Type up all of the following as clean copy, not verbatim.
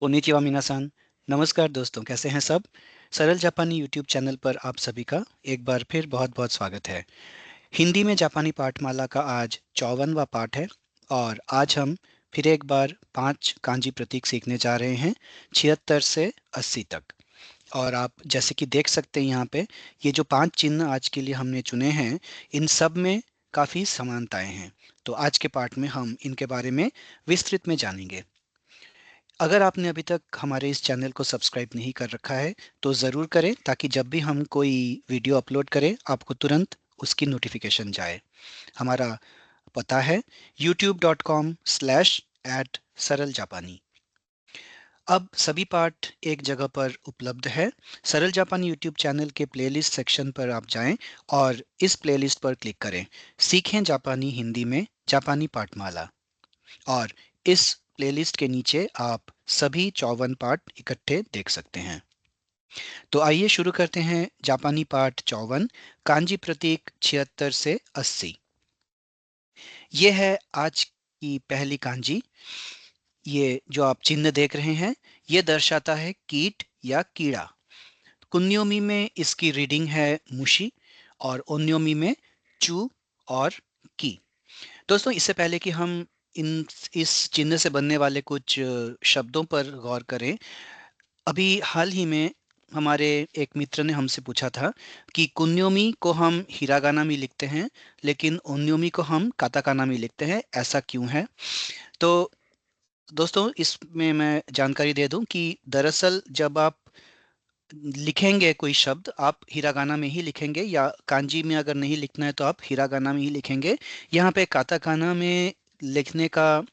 Konnichiwa मिनासान। नमस्कार दोस्तों, कैसे हैं सब। सरल जापानी यूट्यूब चैनल पर आप सभी का एक बार फिर बहुत बहुत स्वागत है। हिंदी में जापानी पाठमाला का आज 54वां पाठ है और आज हम फिर एक बार 5 कांजी प्रतीक सीखने जा रहे हैं, 76 से 80 तक। और आप जैसे कि देख सकते हैं यहाँ पे, ये जो 5 चिन्ह आज के लिए हमने चुने हैं, इन सब में काफ़ी समानताएं हैं। तो आज के पाठ में हम इनके बारे में विस्तृत में जानेंगे। अगर आपने अभी तक हमारे इस चैनल को सब्सक्राइब नहीं कर रखा है तो ज़रूर करें, ताकि जब भी हम कोई वीडियो अपलोड करें आपको तुरंत उसकी नोटिफिकेशन जाए। हमारा पता है youtube.com/सरल जापानी। अब सभी पाठ एक जगह पर उपलब्ध है। सरल जापानी यूट्यूब चैनल के प्लेलिस्ट सेक्शन पर आप जाएं और इस प्लेलिस्ट पर क्लिक करें, सीखें जापानी हिंदी में जापानी पाठमाला। और इस प्लेलिस्ट के नीचे आप सभी 54 पाठ इकट्ठे देख सकते हैं। तो आइए शुरू करते हैं जापानी पाठ 54, कांजी प्रतीक 76 से 80। ये है आज की पहली कांजी। ये जो आप चिन्ह देख रहे हैं, ये दर्शाता है कीट या कीड़ा। कुन्योमी में इसकी रीडिंग है मुशी और ओन्योमी में चू और की। दोस्तों, इससे पहले कि हम इन इस चिन्ह से बनने वाले कुछ शब्दों पर गौर करें, अभी हाल ही में हमारे एक मित्र ने हमसे पूछा था कि कुन्योमी को हम हिरागाना में लिखते हैं लेकिन ओन्योमी को हम काताकाना में लिखते हैं, ऐसा क्यों है। तो दोस्तों, इसमें मैं जानकारी दे दूं कि दरअसल जब आप लिखेंगे कोई शब्द, आप हिरागाना में ही लिखेंगे, या कांजी में अगर नहीं लिखना है तो आप हिरागाना में ही लिखेंगे। यहाँ पे काताकाना में लिखने का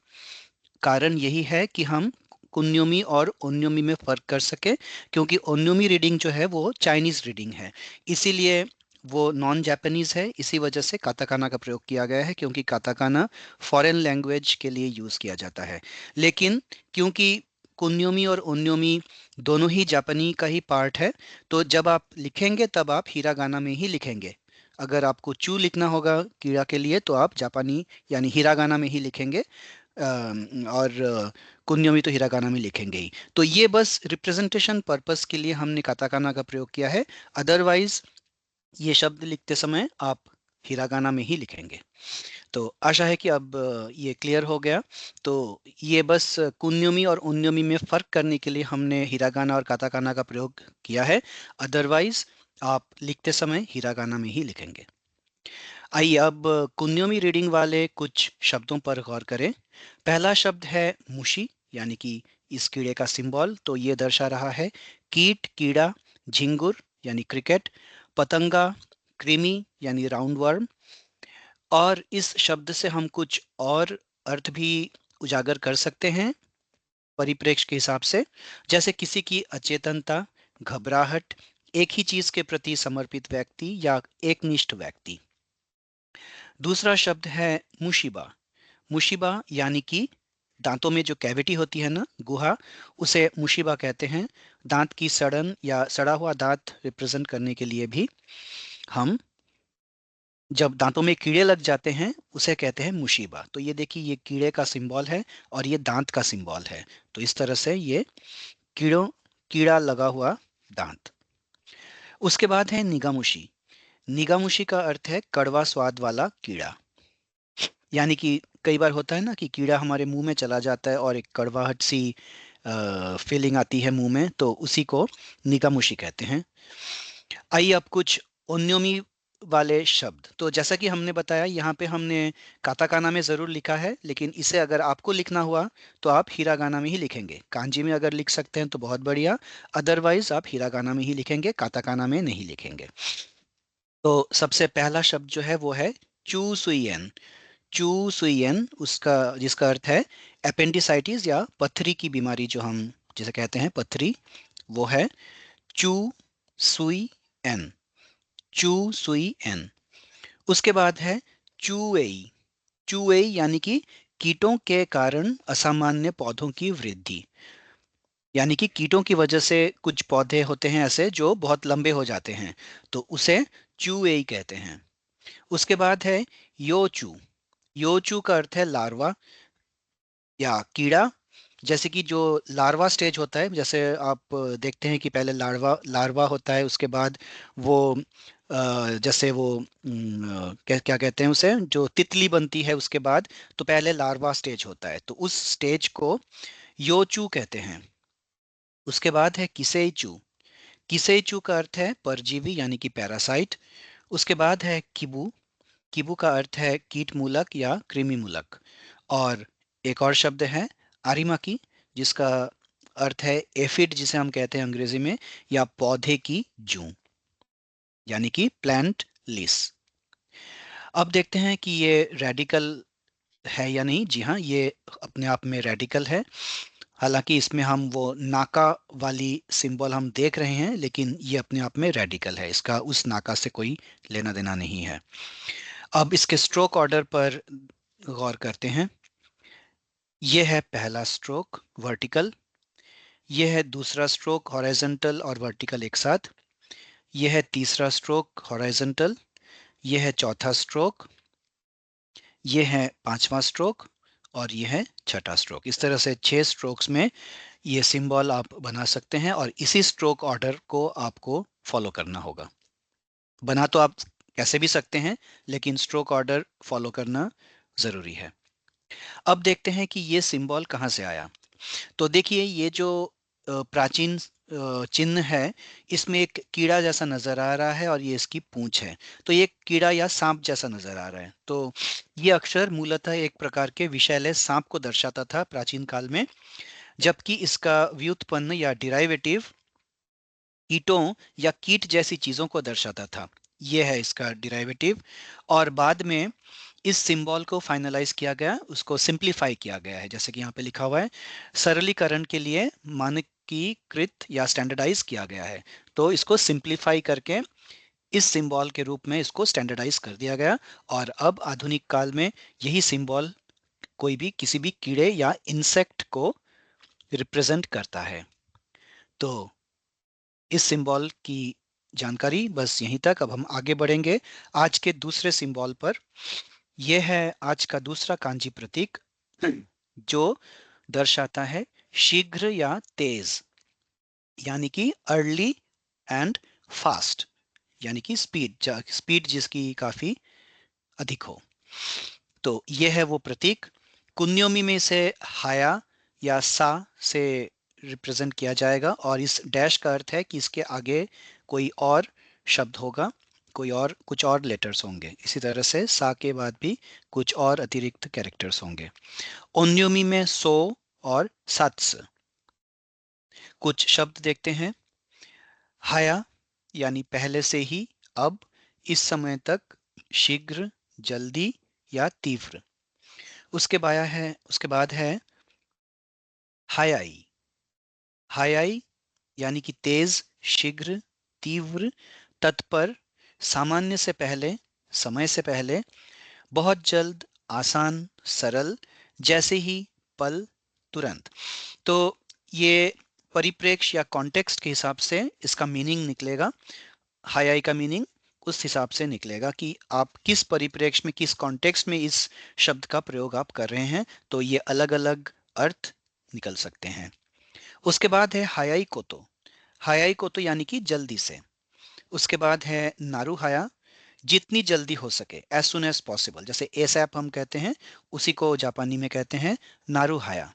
कारण यही है कि हम कुन्योमी और ओन्योमी में फ़र्क कर सके, क्योंकि ओन्योमी रीडिंग जो है वो चाइनीज़ रीडिंग है, इसीलिए वो नॉन जापानीज़ है। इसी वजह से काताकाना का प्रयोग किया गया है, क्योंकि काताकाना फॉरेन लैंग्वेज के लिए यूज़ किया जाता है। लेकिन क्योंकि कुन्योमी और ओन्योमी दोनों ही जापानी का ही पार्ट है, तो जब आप लिखेंगे तब आप हिरागाना में ही लिखेंगे। अगर आपको चू लिखना होगा कीड़ा के लिए तो आप जापानी यानी हिरागाना में ही लिखेंगे, और कुन्योमी तो हिरागाना में लिखेंगे ही। तो ये बस रिप्रेजेंटेशन पर्पस के लिए हमने काताकाना का प्रयोग किया है। अदरवाइज ये शब्द लिखते समय आप हिरागाना में ही लिखेंगे। तो आशा है कि अब ये क्लियर हो गया। तो ये बस कुन्योमी और उन्योमी में फ़र्क करने के लिए हमने हिरागाना और काताकाना का प्रयोग किया है। अदरवाइज आप लिखते समय हिरागाना में ही लिखेंगे। आइए अब कुन्योमी रीडिंग वाले कुछ शब्दों पर गौर करें। पहला शब्द है मुशी, यानी कि इस कीड़े का सिंबल तो ये दर्शा रहा है कीट, कीड़ा। झिंगुर यानी क्रिकेट। पतंगा, कृमि यानी राउंड वर्म। और इस शब्द से हम कुछ और अर्थ भी उजागर कर सकते हैं परिप्रेक्ष्य के हिसाब से, जैसे किसी की अचेतनता, घबराहट, एक ही चीज के प्रति समर्पित व्यक्ति या एकनिष्ठ व्यक्ति। दूसरा शब्द है मुशीबा। मुशीबा यानी कि दांतों में जो कैविटी होती है ना, गुहा, उसे मुशीबा कहते हैं। दांत की सड़न या सड़ा हुआ दांत रिप्रेजेंट करने के लिए भी हम, जब दांतों में कीड़े लग जाते हैं उसे कहते हैं मुशीबा। तो ये देखिए, ये कीड़े का सिंबल है और ये दांत का सिंबल है। तो इस तरह से ये कीड़ों कीड़ा लगा हुआ दांत। उसके बाद है निगामुशी। निगामुशी का अर्थ है कड़वा स्वाद वाला कीड़ा। यानी कि कई बार होता है ना कि कीड़ा हमारे मुंह में चला जाता है और एक कड़वाहट सी फीलिंग आती है मुंह में, तो उसी को निगामुशी कहते हैं। आइए अब कुछ ओन्योमी वाले शब्द। तो जैसा कि हमने बताया, यहाँ पे हमने काताकाना में ज़रूर लिखा है, लेकिन इसे अगर आपको लिखना हुआ तो आप हिरागाना में ही लिखेंगे। कांजी में अगर लिख सकते हैं तो बहुत बढ़िया, अदरवाइज आप हिरागाना में ही लिखेंगे, काताकाना में नहीं लिखेंगे। तो सबसे पहला शब्द जो है वो है चू सुइयन। चू सुइयन, उसका जिसका अर्थ है एपेंडिसाइटिस या पथरी की बीमारी, जो हम जिसे कहते हैं पथरी, वो है चू सुई एन। चू सुई एन। उसके बाद है चूएई। चूएई यानी कि कीटों के कारण असामान्य पौधों की वृद्धि। यानी कि कीटों की वजह से कुछ पौधे होते हैं ऐसे जो बहुत लंबे हो जाते हैं, तो उसे चूएई कहते हैं। उसके बाद है योचू। योचू का अर्थ है लार्वा या कीड़ा। जैसे कि जो लार्वा स्टेज होता है, जैसे आप देखते हैं कि पहले लार्वा लार्वा होता है, उसके बाद वो जैसे वो क्या क्या कहते हैं उसे, जो तितली बनती है उसके बाद, तो पहले लार्वा स्टेज होता है, तो उस स्टेज को योचू कहते हैं। उसके बाद है किसेइचू। किसेइचू का अर्थ है परजीवी यानी कि पैरासाइट। उसके बाद है किबू। किबू का अर्थ है कीट मूलक या कृमि मूलक। और एक और शब्द है आरिमाकी, जिसका अर्थ है एफिड, जिसे हम कहते हैं अंग्रेजी में, या पौधे की जूं, यानी कि प्लांट लिस। अब देखते हैं कि ये रेडिकल है या नहीं। जी हाँ, ये अपने आप में रेडिकल है। हालांकि इसमें हम वो नाका वाली सिंबल हम देख रहे हैं, लेकिन ये अपने आप में रेडिकल है, इसका उस नाका से कोई लेना देना नहीं है। अब इसके स्ट्रोक ऑर्डर पर गौर करते हैं। ये है पहला स्ट्रोक वर्टिकल, ये है दूसरा स्ट्रोक हॉरिजॉन्टल और वर्टिकल एक साथ, ये है तीसरा स्ट्रोक हॉरिजॉन्टल, ये है चौथा स्ट्रोक, ये है पांचवा स्ट्रोक, और ये है छठा स्ट्रोक। इस तरह से 6 स्ट्रोक्स में ये सिंबल आप बना सकते हैं, और इसी स्ट्रोक ऑर्डर को आपको फॉलो करना होगा। बना तो आप कैसे भी सकते हैं, लेकिन स्ट्रोक ऑर्डर फॉलो करना ज़रूरी है। अब देखते हैं कि ये सिंबल कहाँ से आया। तो देखिए, ये जो प्राचीन चिन्ह है, इसमें एक कीड़ा जैसा नजर आ रहा है, और ये इसकी पूंछ है। तो ये कीड़ा या सांप जैसा नजर आ रहा है। तो ये अक्षर मूलतः एक प्रकार के विषैले सांप को दर्शाता था प्राचीन काल में, जबकि इसका व्युत्पन्न या डिराइवेटिव कीटों या कीट जैसी चीजों को दर्शाता था। ये है इसका डिराइवेटिव। और बाद में इस सिंबल को फाइनलाइज किया गया, उसको सिंप्लीफाई किया गया है, जैसे कि यहाँ पे लिखा हुआ है, सरलीकरण के लिए मानकीकृत या स्टैंडर्डाइज किया गया है। तो इसको सिंप्लीफाई करके इस सिंबल के रूप में इसको स्टैंडर्डाइज कर दिया गया। और अब आधुनिक काल में यही सिंबल कोई भी किसी भी कीड़े या इंसेक्ट को रिप्रेजेंट करता है। तो इस सिंबल की जानकारी बस यहीं तक। अब हम आगे बढ़ेंगे आज के दूसरे सिंबल पर। यह है आज का दूसरा कांजी प्रतीक, जो दर्शाता है शीघ्र या तेज, यानी कि अर्ली एंड फास्ट, यानी कि स्पीड, स्पीड जिसकी काफी अधिक हो। तो यह है वो प्रतीक। कुन्योमी में इसे हाया या सा से रिप्रेजेंट किया जाएगा, और इस डैश का अर्थ है कि इसके आगे कोई और शब्द होगा, कोई और कुछ और लेटर्स होंगे। इसी तरह से सा के बाद भी कुछ और अतिरिक्त कैरेक्टर्स होंगे। ओन्योमी में सो और सात्स। कुछ शब्द देखते हैं। हाया यानी पहले से ही, अब, इस समय तक, शीघ्र, जल्दी या तीव्र। उसके बाद है हायाई। हायाई यानी कि तेज, शीघ्र, तीव्र, तत्पर, सामान्य से पहले, समय से पहले, बहुत जल्द, आसान, सरल, जैसे ही, पल, तुरंत। तो ये परिप्रेक्ष्य या कॉन्टेक्स्ट के हिसाब से इसका मीनिंग निकलेगा। हाई का मीनिंग उस हिसाब से निकलेगा कि आप किस परिप्रेक्ष्य में, किस कॉन्टेक्स्ट में इस शब्द का प्रयोग आप कर रहे हैं, तो ये अलग अलग अर्थ निकल सकते हैं। उसके बाद है हायाई कोतो। हायाई कोतो यानी कि जल्दी से। उसके बाद है नारू हाया, जितनी जल्दी हो सके, एज सुन एज पॉसिबल, जैसे एसएप हम कहते हैं, उसी को जापानी में कहते हैं नारू हाया।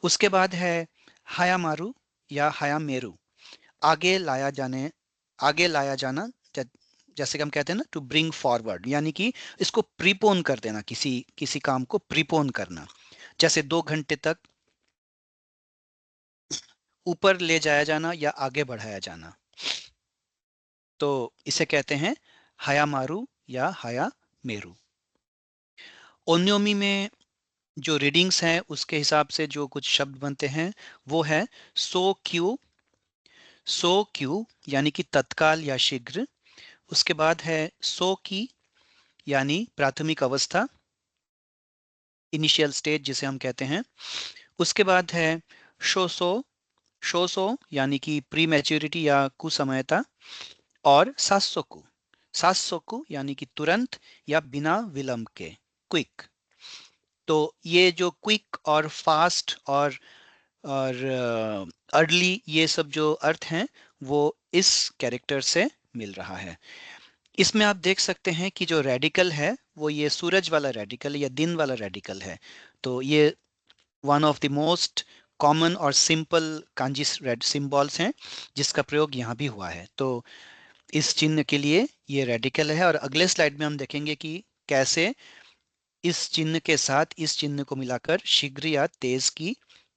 उसके बाद है हाया मारू या हाया मेरू, आगे लाया जाने, आगे लाया जाना, जैसे कि हम कहते हैं ना, टू ब्रिंग फॉरवर्ड, यानी कि इसको प्रीपोन कर देना, किसी किसी काम को प्रीपोन करना, जैसे 2 घंटे तक ऊपर ले जाया जाना या आगे बढ़ाया जाना। तो इसे कहते हैं हाया मारू या हाया मेरू। ओन्योमी में जो रीडिंग्स हैं उसके हिसाब से जो कुछ शब्द बनते हैं वो है सो क्यू। सो क्यू यानी कि तत्काल या शीघ्र। उसके बाद है सो की, यानी प्राथमिक अवस्था, इनिशियल स्टेज जिसे हम कहते हैं। उसके बाद है शोसो। शोसो यानी कि प्री मैच्योरिटी या कुसमयता। और सासोकु। सासोकु यानी कि तुरंत या बिना विलंब के, क्विक। तो ये जो क्विक और फास्ट और और अर्ली, ये सब जो अर्थ हैं वो इस कैरेक्टर से मिल रहा है। इसमें आप देख सकते हैं कि जो रेडिकल है वो ये सूरज वाला रेडिकल या दिन वाला रेडिकल है। तो ये one of the most common और सिंपल कांजी रेड सिंबल्स हैं जिसका प्रयोग यहाँ भी हुआ है। तो इस चिन्ह के लिए ये रेडिकल है, और अगले स्लाइड में हम देखेंगे कि कैसे इस चिन्ह के साथ इस चिन्ह को मिलाकर शीघ्र या तेज की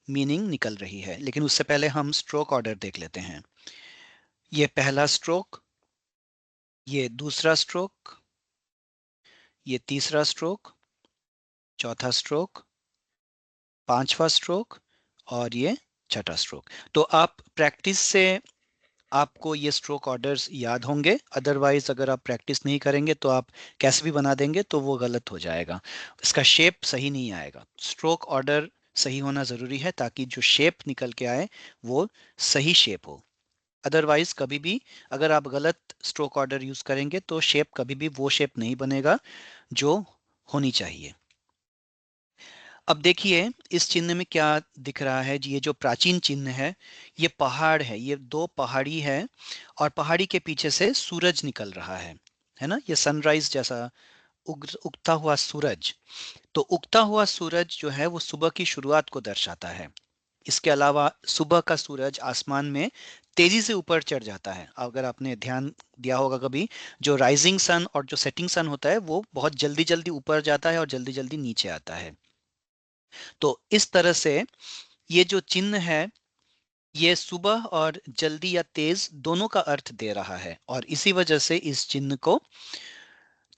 मीनिंग निकल रही है। लेकिन उससे पहले हम स्ट्रोक ऑर्डर देख लेते हैं। ये पहला स्ट्रोक, ये दूसरा स्ट्रोक, ये तीसरा स्ट्रोक, चौथा स्ट्रोक, पांचवा स्ट्रोक और ये छठा स्ट्रोक। तो आप प्रैक्टिस से आपको ये स्ट्रोक ऑर्डर्स याद होंगे, अदरवाइज अगर आप प्रैक्टिस नहीं करेंगे तो आप कैसे भी बना देंगे तो वो गलत हो जाएगा, इसका शेप सही नहीं आएगा। स्ट्रोक ऑर्डर सही होना ज़रूरी है ताकि जो शेप निकल के आए वो सही शेप हो। अदरवाइज कभी भी अगर आप गलत स्ट्रोक ऑर्डर यूज़ करेंगे तो शेप कभी भी वो शेप नहीं बनेगा जो होनी चाहिए। अब देखिए इस चिन्ह में क्या दिख रहा है जी। ये जो प्राचीन चिन्ह है ये पहाड़ है, ये दो पहाड़ी है और पहाड़ी के पीछे से सूरज निकल रहा है ना, ये सनराइज जैसा उगता हुआ सूरज। तो उगता हुआ सूरज जो है वो सुबह की शुरुआत को दर्शाता है। इसके अलावा सुबह का सूरज आसमान में तेजी से ऊपर चढ़ जाता है। अगर आपने ध्यान दिया होगा कभी, जो राइजिंग सन और जो सेटिंग सन होता है वो बहुत जल्दी जल्दी ऊपर जाता है और जल्दी जल्दी नीचे आता है। तो इस तरह से ये जो चिन्ह है ये सुबह और जल्दी या तेज दोनों का अर्थ दे रहा है, और इसी वजह से इस चिन्ह को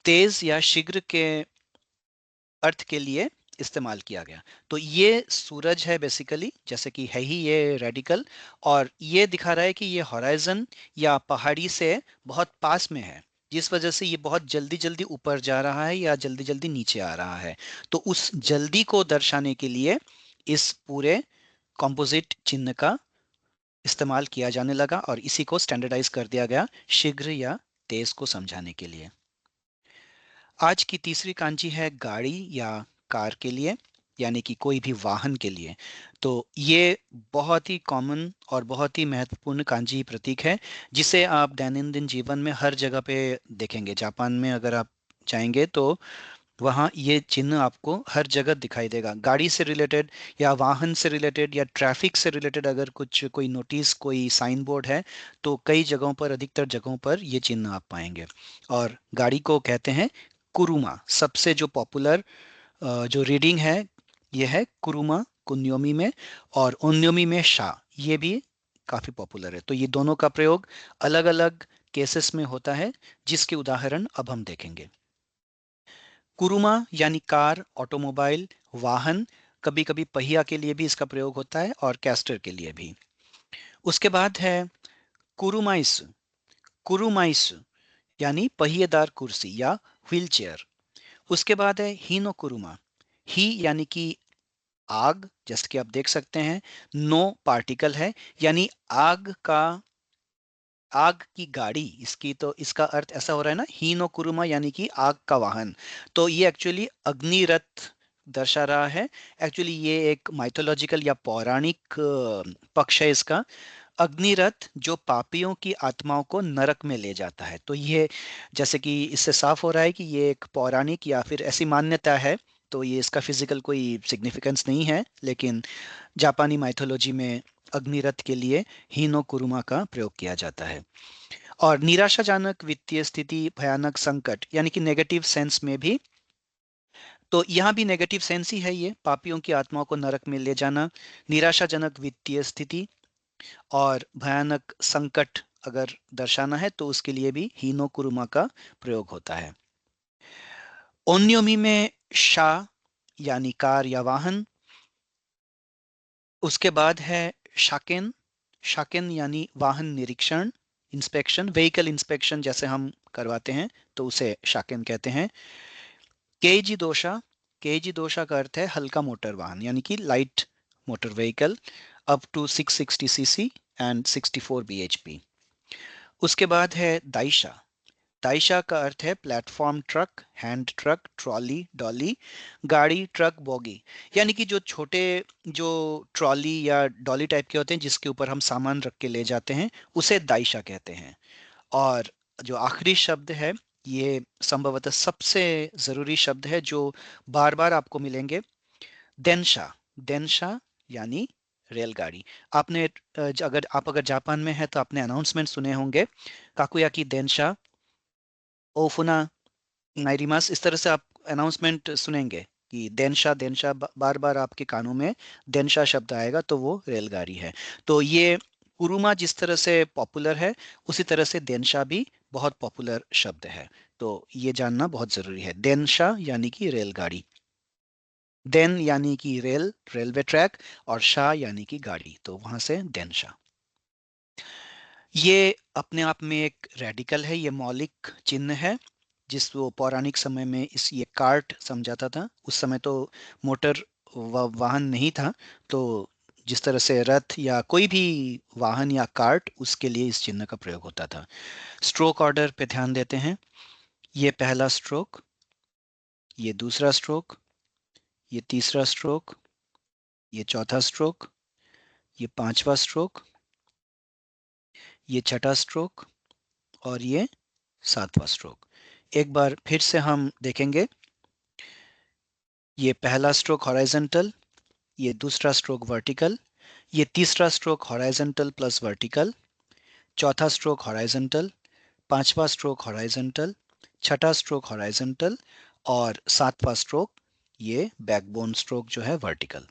तेज या शीघ्र के अर्थ के लिए इस्तेमाल किया गया। तो ये सूरज है बेसिकली, जैसे कि है ही ये रेडिकल, और ये दिखा रहा है कि ये हॉराइजन या पहाड़ी से बहुत पास में है, जिस वजह से ये बहुत जल्दी जल्दी ऊपर जा रहा है या जल्दी जल्दी नीचे आ रहा है। तो उस जल्दी को दर्शाने के लिए इस पूरे कॉम्पोजिट चिन्ह का इस्तेमाल किया जाने लगा और इसी को स्टैंडर्डाइज कर दिया गया शीघ्र या तेज को समझाने के लिए। आज की तीसरी कांजी है गाड़ी या कार के लिए, यानी कि कोई भी वाहन के लिए। तो ये बहुत ही कॉमन और बहुत ही महत्वपूर्ण कांजी प्रतीक है जिसे आप दैनंदिन जीवन में हर जगह पे देखेंगे। जापान में अगर आप जाएंगे तो वहाँ ये चिन्ह आपको हर जगह दिखाई देगा। गाड़ी से रिलेटेड या वाहन से रिलेटेड या ट्रैफिक से रिलेटेड अगर कुछ कोई नोटिस कोई साइन बोर्ड है तो कई जगहों पर, अधिकतर जगहों पर ये चिन्ह आप पाएंगे। और गाड़ी को कहते हैं कुरुमा। सबसे जो पॉपुलर जो रीडिंग है ये है कुरुमा कुन्योमी में, और ओन्योमी में शा, ये भी काफ़ी पॉपुलर है। तो ये दोनों का प्रयोग अलग अलग केसेस में होता है जिसके उदाहरण अब हम देखेंगे। कुरुमा यानी कार, ऑटोमोबाइल, वाहन, कभी कभी पहिया के लिए भी इसका प्रयोग होता है और कैस्टर के लिए भी। उसके बाद है कुरुमाइस। कुरुमाइस यानी पहिएदार कुर्सी या व्हील चेयर। उसके बाद है हीनो कुरुमा। ही यानी कि आग, जैसे कि आप देख सकते हैं नो पार्टिकल है, यानी आग का, आग की गाड़ी इसकी। तो इसका अर्थ ऐसा हो रहा है ना, हीनो कुरुमा यानी कि आग का वाहन। तो ये एक्चुअली अग्नि रथ दर्शा रहा है। एक्चुअली ये एक माइथोलॉजिकल या पौराणिक पक्ष है इसका। अग्नि रथ जो पापियों की आत्माओं को नरक में ले जाता है। तो ये, जैसे कि इससे साफ हो रहा है कि ये एक पौराणिक या फिर ऐसी मान्यता है। तो ये इसका फिजिकल कोई सिग्निफिकेंस नहीं है, लेकिन जापानी माइथोलॉजी में अग्निरथ के लिए हीनो कुरुमा का प्रयोग किया जाता है। और निराशाजनक वित्तीय स्थिति, भयानक संकट, यानी कि नेगेटिव सेंस में भी। तो यहाँ भी नेगेटिव सेंस ही है, ये पापियों की आत्माओं को नरक में ले जाना। निराशाजनक वित्तीय स्थिति और भयानक संकट अगर दर्शाना है तो उसके लिए भी हीनो कुरुमा का प्रयोग होता है। ओन्योमी में शा यानी कार या वाहन। उसके बाद है शाकेन। शाकेन यानी वाहन निरीक्षण, इंस्पेक्शन, व्हीकल इंस्पेक्शन जैसे हम करवाते हैं तो उसे शाकेन कहते हैं। केजी दोशा। केजी दोशा का अर्थ है हल्का मोटर वाहन, यानी कि light motor vehicle up to 660 CC and 64 bhp। उसके बाद है दाइशा। दाइशा का अर्थ है platform truck, hand truck, trolley, Dolly, गाड़ी, ट्रक, बोगी। यानी कि जो छोटे जो ट्रॉली या डॉली टाइप के होते हैं जिसके ऊपर हम सामान रख के ले जाते हैं, उसे दाइशा कहते हैं। और जो आखिरी शब्द है, ये संभवतः सबसे जरूरी शब्द है जो बार बार आपको मिलेंगे, देनशा। देनशा यानी रेलगाड़ी। आपने अगर जापान में है तो आपने अनाउंसमेंट सुने होंगे, काकुयाकी देनशा, ओफुना नाइरिमास, इस तरह से आप अनाउंसमेंट सुनेंगे कि देनशा देनशा, बार बार आपके कानों में देनशा शब्द आएगा तो वो रेलगाड़ी है। तो ये कुरुमा जिस तरह से पॉपुलर है, उसी तरह से देनशा भी बहुत पॉपुलर शब्द है। तो ये जानना बहुत जरूरी है, देनशा यानी कि रेलगाड़ी, देन यानी कि रेल, रेलवे ट्रैक, और शाह यानी कि गाड़ी, तो वहां से देनशा। ये अपने आप में एक रेडिकल है, ये मौलिक चिन्ह है जिस वो पौराणिक समय में इस ये कार्ट समझाता था। उस समय तो मोटर वाहन नहीं था, तो जिस तरह से रथ या कोई भी वाहन या कार्ट, उसके लिए इस चिन्ह का प्रयोग होता था। स्ट्रोक ऑर्डर पे ध्यान देते हैं। ये पहला स्ट्रोक, ये दूसरा स्ट्रोक, ये तीसरा स्ट्रोक, ये चौथा स्ट्रोक, ये पांचवा स्ट्रोक, ये छठा स्ट्रोक, और ये सातवां स्ट्रोक। एक बार फिर से हम देखेंगे। ये पहला स्ट्रोक हॉराइजेंटल, ये दूसरा स्ट्रोक वर्टिकल, ये तीसरा स्ट्रोक हॉराइजेंटल प्लस वर्टिकल, चौथा स्ट्रोक हॉराइजेंटल, पांचवा स्ट्रोक हॉराइजेंटल, छठा स्ट्रोक हॉराइजेंटल, और सातवां स्ट्रोक ये बैकबोन स्ट्रोक जो है वर्टिकल।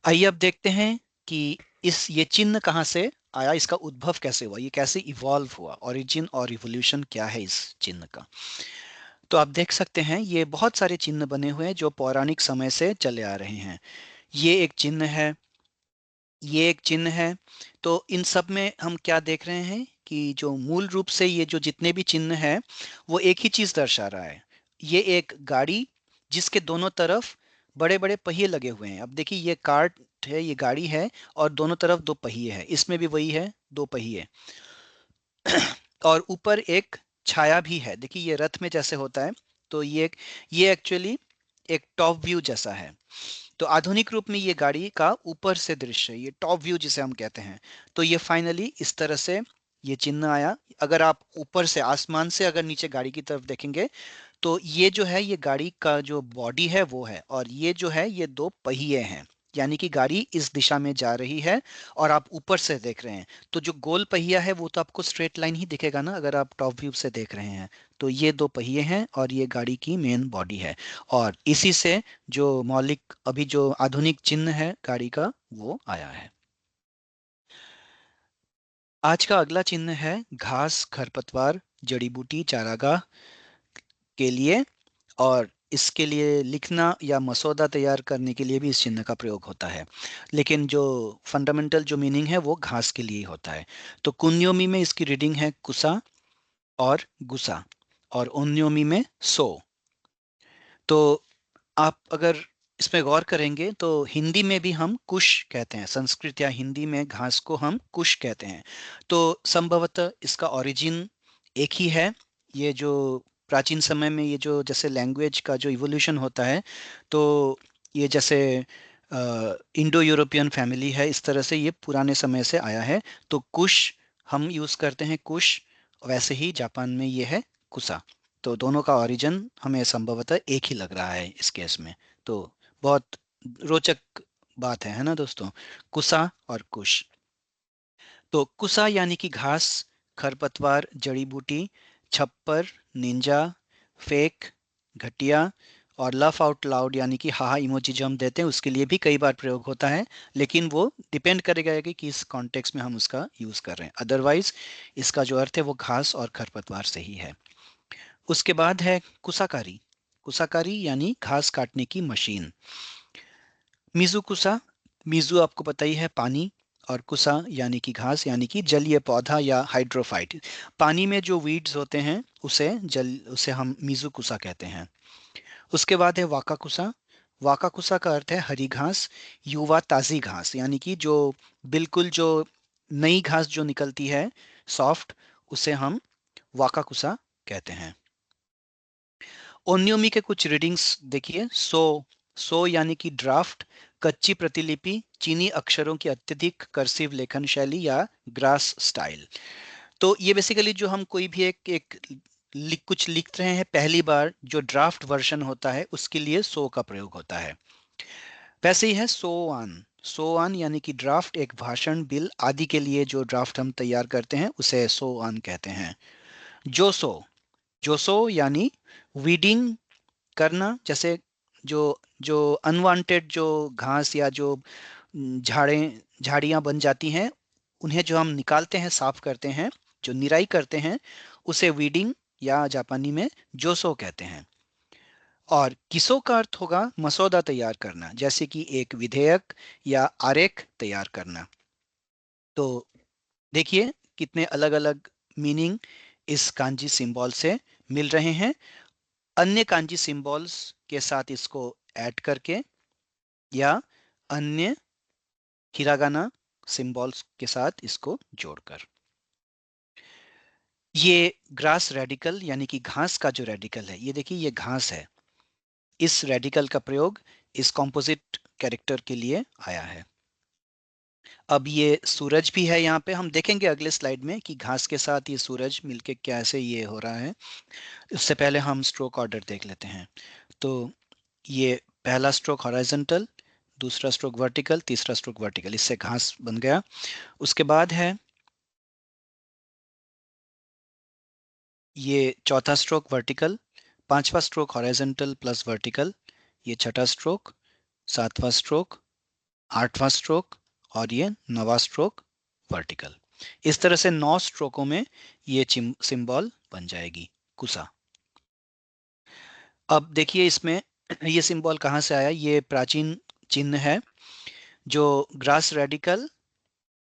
आइए अब देखते हैं कि इस ये चिन्ह कहाँ से आया, इसका उद्भव कैसे हुआ, ये कैसे इवॉल्व हुआ, ओरिजिन और इवोल्यूशन क्या है इस चिन्ह का। तो आप देख सकते हैं ये बहुत सारे चिन्ह बने हुए हैं जो पौराणिक समय से चले आ रहे हैं। ये एक चिन्ह है, ये एक चिन्ह है। तो इन सब में हम क्या देख रहे हैं कि जो मूल रूप से ये जो जितने भी चिन्ह है, वो एक ही चीज दर्शा रहा है। ये एक गाड़ी जिसके दोनों तरफ बड़े बड़े पहिए लगे हुए हैं। अब देखिए ये कार्ट है, ये गाड़ी है, और दोनों तरफ दो पहिए हैं, इसमें भी वही है, दो पहिए। और ऊपर एक छाया भी है, देखिए ये रथ में जैसे होता है। तो ये एक्चुअली एक टॉप व्यू जैसा है। तो आधुनिक रूप में ये गाड़ी का ऊपर से दृश्य है, ये टॉप व्यू जिसे हम कहते हैं। तो ये फाइनली इस तरह से ये चिन्ह आया। अगर आप ऊपर से आसमान से अगर नीचे गाड़ी की तरफ देखेंगे, तो ये जो है ये गाड़ी का जो बॉडी है वो है, और ये जो है ये दो पहिए हैं। यानी कि गाड़ी इस दिशा में जा रही है और आप ऊपर से देख रहे हैं। तो जो गोल पहिया है वो तो आपको स्ट्रेट लाइन ही दिखेगा ना, अगर आप टॉप व्यू से देख रहे हैं। तो ये दो पहिए हैं और ये गाड़ी की मेन बॉडी है। और इसी से जो मौलिक अभी जो आधुनिक चिन्ह है गाड़ी का, वो आया है। आज का अगला चिन्ह है घास, खरपतवार, जड़ी बूटी, चारागाह के लिए। और इसके लिए लिखना या मसौदा तैयार करने के लिए भी इस चिन्ह का प्रयोग होता है। लेकिन जो फंडामेंटल जो मीनिंग है वो घास के लिए होता है। तो कुन्योमी में इसकी रीडिंग है कुसा और गुसा, और ओन्योमी में सो। तो आप अगर इसमें गौर करेंगे तो हिंदी में भी हम कुश कहते हैं, संस्कृत या हिंदी में घास को हम कुश कहते हैं। तो संभवतः इसका ओरिजिन एक ही है। ये जो प्राचीन समय में ये जो जैसे लैंग्वेज का जो इवोल्यूशन होता है, तो ये जैसे इंडो यूरोपियन फैमिली है, इस तरह से ये पुराने समय से आया है। तो कुश हम यूज करते हैं कुश, वैसे ही जापान में ये है कुसा। तो दोनों का ओरिजिन हमें संभवतः एक ही लग रहा है इस केस में। तो बहुत रोचक बात है ना दोस्तों, कुसा और कुश। तो कुसा यानी कि घास, खरपतवार, जड़ी बूटी, छप्पर, निंजा, फेक, घटिया, और लफ आउट लाउड यानी कि हाहा इमोजी जो हम देते हैं उसके लिए भी कई बार प्रयोग होता है। लेकिन वो डिपेंड करेगा कि किस कॉन्टेक्स्ट में हम उसका यूज कर रहे हैं। अदरवाइज इसका जो अर्थ है वो घास और खरपतवार से ही है। उसके बाद है कुसाकारी। कुसाकारी यानी घास काटने की मशीन। मिजु कुसा, मिजु आपको पता ही है पानी, और कुसा यानी कि घास यानी कि जलीय पौधा या हाइड्रोफाइट। पानी में जो वीड्स होते हैं उसे हम मिजु कुसा कहते हैं। उसके बाद है वाका कुसा। वाका कुसा का अर्थ है हरी घास, युवा ताजी घास, यानी कि जो बिल्कुल जो नई घास जो निकलती है, सॉफ्ट, उसे हम वाका कुसा कहते हैं। ओन्योमी के कुछ रीडिंग्स देखिए। सो यानी कि ड्राफ्ट, कच्ची प्रतिलिपि, चीनी अक्षरों की अत्यधिक कर्सिव लेखन शैली या ग्रास स्टाइल। तो ये बेसिकली जो हम कोई भी एक एक कुछ लिख रहे हैं पहली बार, जो ड्राफ्ट वर्जन होता है उसके लिए सो का प्रयोग होता है। वैसे ही है सो ऑन। सो ऑन यानी कि ड्राफ्ट, एक भाषण, बिल आदि के लिए जो ड्राफ्ट हम तैयार करते हैं उसे सो ऑन कहते हैं। जोसो। जोसो यानी वीडिंग करना, जैसे जो जो अनवांटेड जो घास या जो झाड़ियां बन जाती हैं, उन्हें जो हम निकालते हैं, साफ करते हैं, जो निराई करते हैं, उसे वीडिंग या जापानी में जोसो कहते हैं। और किसो का अर्थ होगा मसौदा तैयार करना, जैसे कि एक विधेयक या आरेख तैयार करना। तो देखिए कितने अलग अलग मीनिंग इस कांजी सिंबल से मिल रहे हैं। अन्य कांजी सिंबल्स के साथ इसको ऐड करके या अन्य हिरागाना सिंबल्स के साथ इसको जोड़कर। ये ग्रास रेडिकल यानी कि घास का जो रेडिकल है, ये देखिए ये घास है। इस रेडिकल का प्रयोग इस कॉम्पोजिट कैरेक्टर के लिए आया है। अब ये सूरज भी है यहाँ पे, हम देखेंगे अगले स्लाइड में कि घास के साथ ये सूरज मिलके कैसे ये हो रहा है। उससे पहले हम स्ट्रोक ऑर्डर देख लेते हैं। तो ये पहला स्ट्रोक हॉरिजॉन्टल, दूसरा स्ट्रोक वर्टिकल, तीसरा स्ट्रोक वर्टिकल, इससे घास बन गया। उसके बाद है ये चौथा स्ट्रोक वर्टिकल, पांचवा स्ट्रोक हॉरिजॉन्टल प्लस वर्टिकल, ये छठा स्ट्रोक, सातवां स्ट्रोक, आठवां स्ट्रोक और ये नवा स्ट्रोक वर्टिकल। इस तरह से 9 स्ट्रोकों में ये सिंबल बन जाएगी कुसा। अब देखिए इसमें ये सिंबल कहाँ से आया। ये प्राचीन चिन्ह है जो ग्रास रेडिकल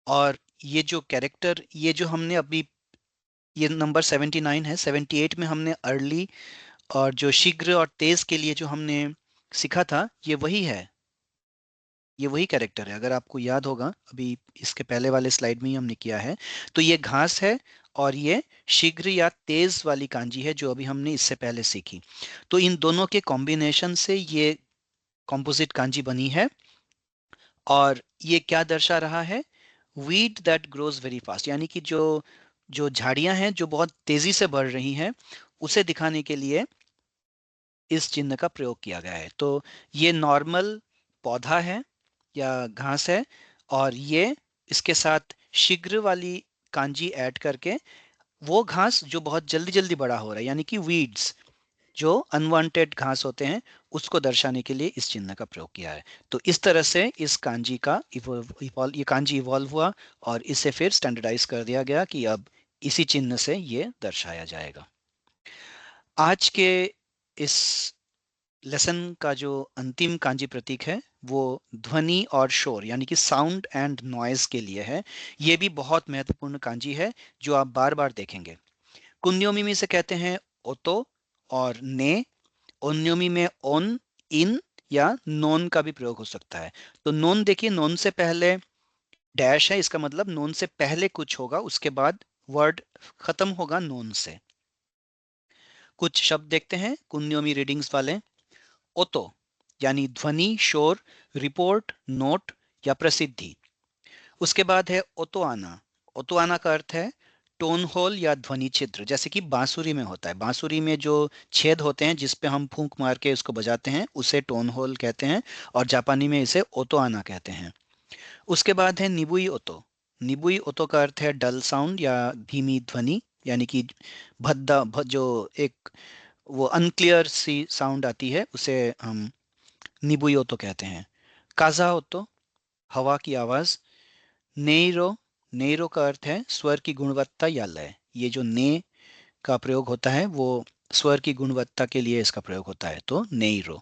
और ये जो कैरेक्टर, ये जो हमने अभी, ये नंबर 79 है, 78 में हमने अर्ली और जो शीघ्र और तेज के लिए जो हमने सीखा था, ये वही है, ये वही कैरेक्टर है। अगर आपको याद होगा अभी इसके पहले वाले स्लाइड में ही हमने किया है। तो ये घास है और ये शीघ्र या तेज वाली कांजी है जो अभी हमने इससे पहले सीखी। तो इन दोनों के कॉम्बिनेशन से ये कॉम्पोजिट कांजी बनी है। और ये क्या दर्शा रहा है, weed that grows very fast, यानी कि जो जो झाड़ियां हैं जो बहुत तेजी से बढ़ रही हैं, उसे दिखाने के लिए इस चिन्ह का प्रयोग किया गया है। तो ये नॉर्मल पौधा है या घास है, और ये इसके साथ शीघ्र वाली कांजी ऐड करके वो घास जो बहुत जल्दी जल्दी बड़ा हो रहा है, यानी कि वीड्स, जो अनवांटेड घास होते हैं, उसको दर्शाने के लिए इस चिन्ह का प्रयोग किया है। तो इस तरह से इस कांजी का ये कांजी इवॉल्व हुआ और इसे फिर स्टैंडर्डाइज कर दिया गया कि अब इसी चिन्ह से ये दर्शाया जाएगा। आज के इस लेसन का जो अंतिम कांजी प्रतीक है वो ध्वनि और शोर यानी कि साउंड एंड नॉइज के लिए है। ये भी बहुत महत्वपूर्ण कांजी है जो आप बार बार देखेंगे। कुन्योमी में से कहते हैं ओतो और ने। ओन्योमी में ओन, इन या नोन का भी प्रयोग हो सकता है। तो नोन देखिए, नोन से पहले डैश है, इसका मतलब नोन से पहले कुछ होगा, उसके बाद वर्ड खत्म होगा नोन से। कुछ शब्द देखते हैं कुन्योमी रीडिंग्स वाले। ओतो यानी ध्वनि, शोर, रिपोर्ट, नोट या प्रसिद्धि। उसके बाद है ओतोआना। ओतोआना का अर्थ है टोन होल या ध्वनि छिद्र, जैसे कि बांसुरी में होता है। बांसुरी में जो छेद होते हैं जिस पे हम फूंक मार के उसको बजाते हैं, उसे टोन होल कहते हैं, और जापानी में इसे ओतोआना कहते हैं। उसके बाद है निबुई ओतो। निबुई ओतो का अर्थ है डल साउंड या धीमी ध्वनि, यानी कि जो एक वो अनक्लियर सी साउंड आती है उसे हम निबुई ओतो कहते हैं। काजा ओतो, हवा की आवाज। नेइरो, नेइरो का अर्थ है स्वर की गुणवत्ता या लय। ये जो ने का प्रयोग होता है वो स्वर की गुणवत्ता के लिए इसका प्रयोग होता है, तो नेइरो।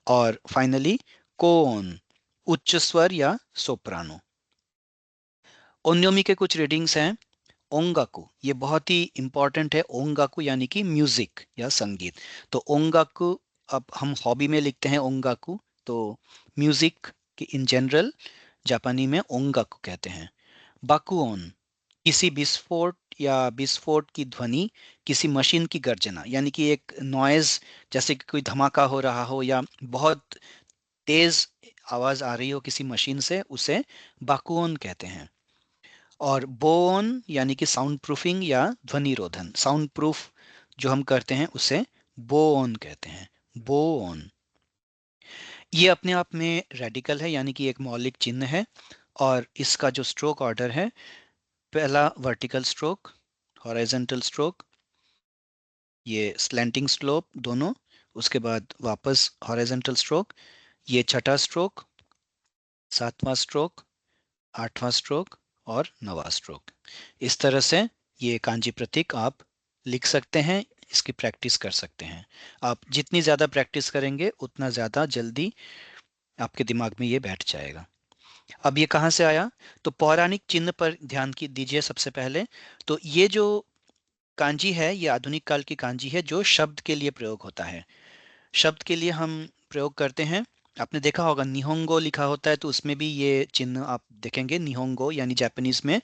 और फाइनली कोन, उच्च स्वर या सोप्रानो। ओन्योमी के कुछ रीडिंग्स हैं। ओंगाकू, ये बहुत ही इंपॉर्टेंट है। ओंगाकू यानी कि म्यूजिक या संगीत। तो ओंगाकू, अब हम हॉबी में लिखते हैं ओंगाकू, तो म्यूजिक की इन जनरल जापानी में ओंगाकू कहते हैं। बाकुओन, किसी विस्फोट या विस्फोट की ध्वनि, किसी मशीन की गर्जना, यानी कि एक नॉइज, जैसे कि कोई धमाका हो रहा हो या बहुत तेज आवाज आ रही हो किसी मशीन से, उसे बाकुओन कहते हैं। और बोओन यानी कि साउंड प्रूफिंग या ध्वनि रोधन, साउंड प्रूफ जो हम करते हैं उसे बोओन कहते हैं। बोओन ये अपने आप में रेडिकल है, यानी कि एक मौलिक चिन्ह है। और इसका जो स्ट्रोक ऑर्डर है, पहला वर्टिकल स्ट्रोक, हॉरिजॉन्टल स्ट्रोक, ये स्लैंटिंग स्लोप दोनों, उसके बाद वापस हॉरिजॉन्टल स्ट्रोक, ये छठा स्ट्रोक, सातवां स्ट्रोक, आठवां स्ट्रोक और नवा स्ट्रोक। इस तरह से ये कांजी प्रतीक आप लिख सकते हैं, इसकी प्रैक्टिस कर सकते हैं। आप जितनी ज़्यादा प्रैक्टिस करेंगे उतना ज़्यादा जल्दी आपके दिमाग में ये बैठ जाएगा। अब ये कहाँ से आया? तो पौराणिक चिन्ह पर ध्यान की दीजिए सबसे पहले। तो ये जो कांजी है, ये आधुनिक काल की कांजी है जो शब्द के लिए प्रयोग होता है। शब्द के लिए हम प्रयोग करते हैं। आपने देखा होगा निहोंगो लिखा होता है, तो उसमें भी ये चिन्ह आप देखेंगे, निहोंगो यानी जापानीज में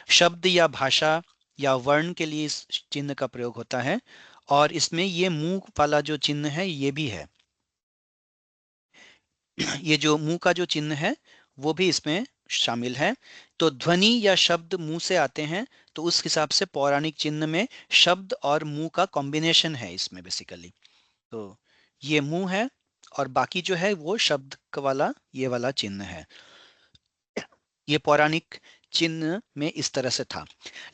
शब्द या भाषा या वर्ण के लिए इस चिन्ह का प्रयोग होता है। और इसमें ये मुंह वाला जो चिन्ह है ये भी है। ये जो मुंह का जो चिन्ह है वो भी इसमें शामिल है। तो ध्वनि या शब्द मुंह से आते हैं, तो उस हिसाब से पौराणिक चिन्ह में शब्द और मुंह का कॉम्बिनेशन है इसमें बेसिकली। तो ये मुंह है और बाकी जो है वो शब्द वाला ये वाला चिन्ह है। ये पौराणिक चिन्ह में इस तरह से था।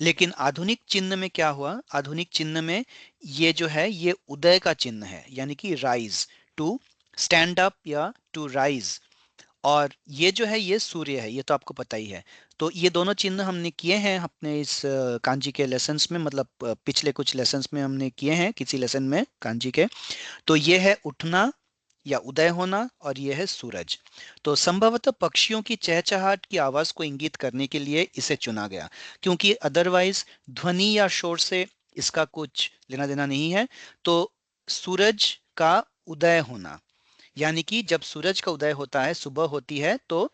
लेकिन आधुनिक चिन्ह में क्या हुआ? आधुनिक चिन्ह में ये जो है ये उदय का चिन्ह है, यानी कि राइज, टू स्टैंड अप या टू राइज। और ये जो है ये सूर्य है, ये तो आपको पता ही है। तो ये दोनों चिन्ह हमने किए हैं अपने इस कांजी के लेसन्स में, मतलब पिछले कुछ लेसन्स में हमने किए हैं किसी लेसन में कांजी के। तो ये है उठना या उदय होना और ये है सूरज। तो संभवतः पक्षियों की चहचहाट की आवाज को इंगित करने के लिए इसे चुना गया, क्योंकि अदरवाइज ध्वनि या शोर से इसका कुछ लेना देना नहीं है। तो सूरज का उदय होना, यानी कि जब सूरज का उदय होता है, सुबह होती है, तो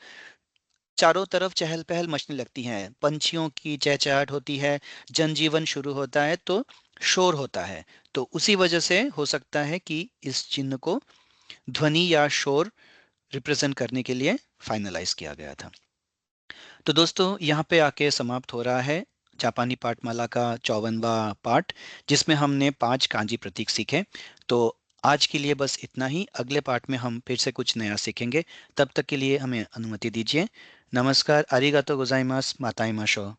चारों तरफ चहल पहल मचने लगती है, पंछियों की चहचहाट होती है, जनजीवन शुरू होता है, तो शोर होता है। तो उसी वजह से हो सकता है कि इस चिन्ह को ध्वनि या शोर रिप्रेजेंट करने के लिए फाइनलाइज किया गया था। तो दोस्तों यहाँ पे आके समाप्त हो रहा है जापानी पाठमाला का 54वां पाठ, जिसमें हमने 5 कांजी प्रतीक सीखे। तो आज के लिए बस इतना ही। अगले पाठ में हम फिर से कुछ नया सीखेंगे। तब तक के लिए हमें अनुमति दीजिए। नमस्कार, आरिगातो गोजाइमास, माताई माशो।